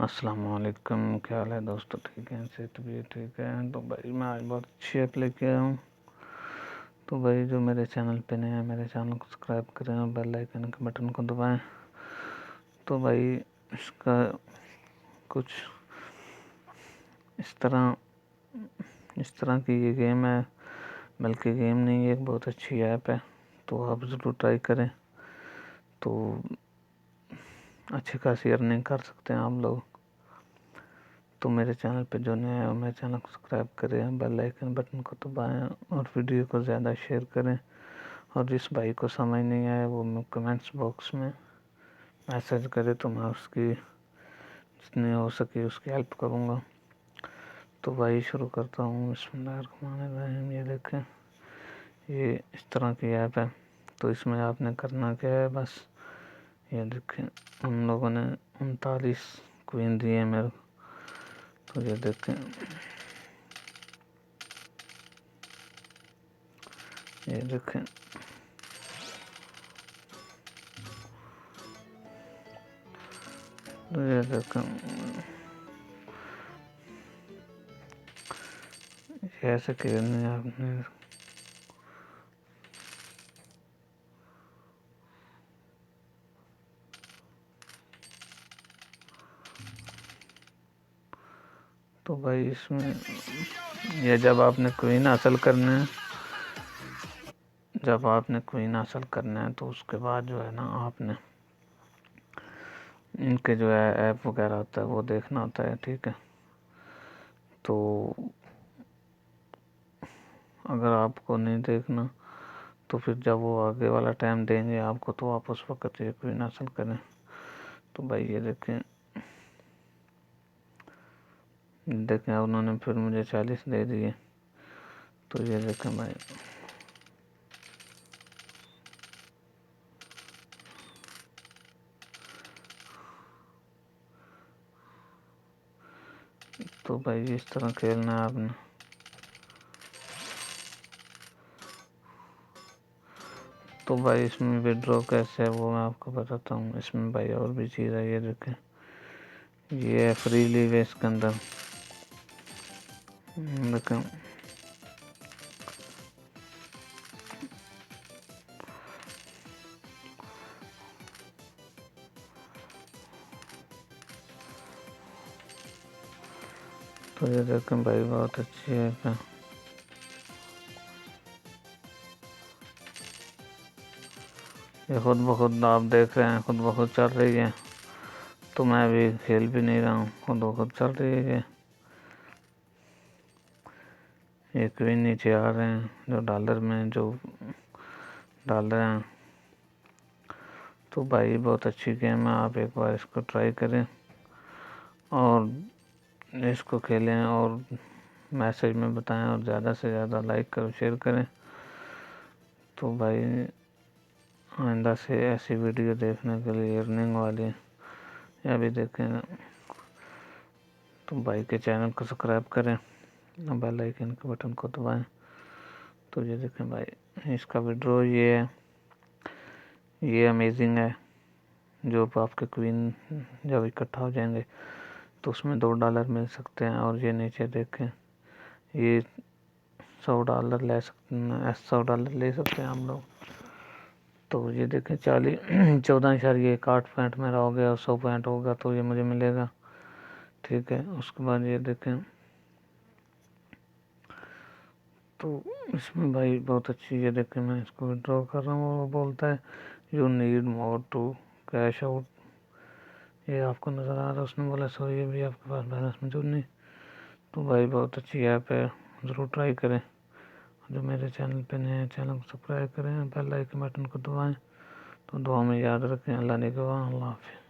السلام علیکم، کیا حال ہے دوستو؟ ٹھیک ہے؟ صحت بھی ٹھیک ہے؟ تو بھائی میں آج بہت اچھی ایپ لے کے آیا ہوں. تو بھائی جو میرے چینل پہ نئے ہیں میرے چینل کو سبسکرائب کریں اور بیل آئیکن کے بٹن کو دبائیں. تو بھائی اس کا کچھ اس طرح کی یہ گیم ہے، بلکہ گیم نہیں، یہ ایک بہت اچھی ایپ ہے. تو آپ ضرور ٹرائی کریں. تو اچھی خاصی ارننگ کر سکتے ہیں آپ لوگ. تو میرے چینل پہ جو نیا ہے وہ میرے چینل کو سبسکرائب کریں، بیل آئیکن بٹن کو دبائیں اور ویڈیو کو زیادہ شیئر کریں. اور جس بھائی کو سمجھ نہیں آئے وہ کمنٹس باکس میں میسج کرے تو میں اس کی جتنی ہو سکے اس کی ہیلپ کروں گا. تو بھائی شروع کرتا ہوں. بسم اللہ الرحمن الرحیم. یہ دیکھیں، یہ اس طرح کی ایپ ہے. تو اس میں آپ نے کرنا کیا ہے، بس یہ دیکھیں ہم لوگوں نے 39 کوئن دیے میرے کو. تو یہ دیکھیں، یہ دیکھیں تو یہ دیکھیں ایسے کرنے آپ نے تو بھائی اس میں یہ جب آپ نے کوئن حاصل کرنا ہے تو اس کے بعد جو ہے نا آپ نے ان کے جو ہے ایپ وغیرہ ہوتا ہے وہ دیکھنا ہوتا ہے. ٹھیک ہے، تو اگر آپ کو نہیں دیکھنا تو پھر جب وہ آگے والا ٹائم دیں گے آپ کو تو آپ اس وقت یہ کوئن حاصل کریں. تو بھائی یہ دیکھیں انہوں نے پھر مجھے 40 دے دیے. تو یہ دیکھیں بھائی، تو بھائی اس طرح کھیلنا ہے آپ نے. تو بھائی اس میں وڈرو کیسے ہے وہ میں آپ کو بتاتا ہوں. اس میں بھائی اور بھی چیز ہے. یہ دیکھیں، یہ ہے فری لیو ہے اس کے اندر. دیکھیں تو یہ دیکھیں بھائی بہت اچھی ہے. یہ خود بخود آپ دیکھ رہے ہیں، خود بخود چل رہی ہے. تو میں ابھی کھیل بھی نہیں رہا ہوں، خود بخود چل رہی ہے. یہ کوئی نیچے آ رہے ہیں جو ڈالر میں جو ڈالر ہیں. تو بھائی بہت اچھی گیم ہے، آپ ایک بار اس کو ٹرائی کریں اور اس کو کھیلیں اور میسج میں بتائیں اور زیادہ سے زیادہ لائک کرو، شیئر کریں. تو بھائی آئندہ سے ایسی ویڈیو دیکھنے کے لیے ارننگ والی یا بھی دیکھیں تو بھائی کے چینل کو سبسکرائب کریں اور بیل آئیکن کے بٹن کو دبائیں. تو یہ دیکھیں بھائی اس کا وڈرو یہ ہے، یہ امیزنگ ہے. جو آپ کے کوئن جب اکٹھا ہو جائیں گے تو اس میں $2 مل سکتے ہیں. اور یہ نیچے دیکھیں، یہ $100 لے سکتے ہیں، $100 لے سکتے ہیں ہم لوگ. تو یہ دیکھیں 14.8 پوائنٹ میرا ہو گیا اور 100 پوائنٹ ہوگا تو یہ مجھے ملے گا. ٹھیک ہے، اس کے بعد یہ دیکھیں تو اس میں بھائی بہت اچھی. یہ دیکھیں میں اس کو وڈرا کر رہا ہوں، وہ بولتا ہے you need more to cash out. یہ آپ کو نظر آ رہا ہے. اس نے بولا سو یہ بھی آپ کے پاس بیلنس موجود نہیں. تو بھائی بہت اچھی ایپ ہے، ضرور ٹرائی کریں. جو میرے چینل پہ نئے ہیں چینل کو سبسکرائب کریں، بیل آئیکن بٹن کو دبائیں. تو دعا میں یاد رکھیں. اللہ نگہباں. اللہ حافظ.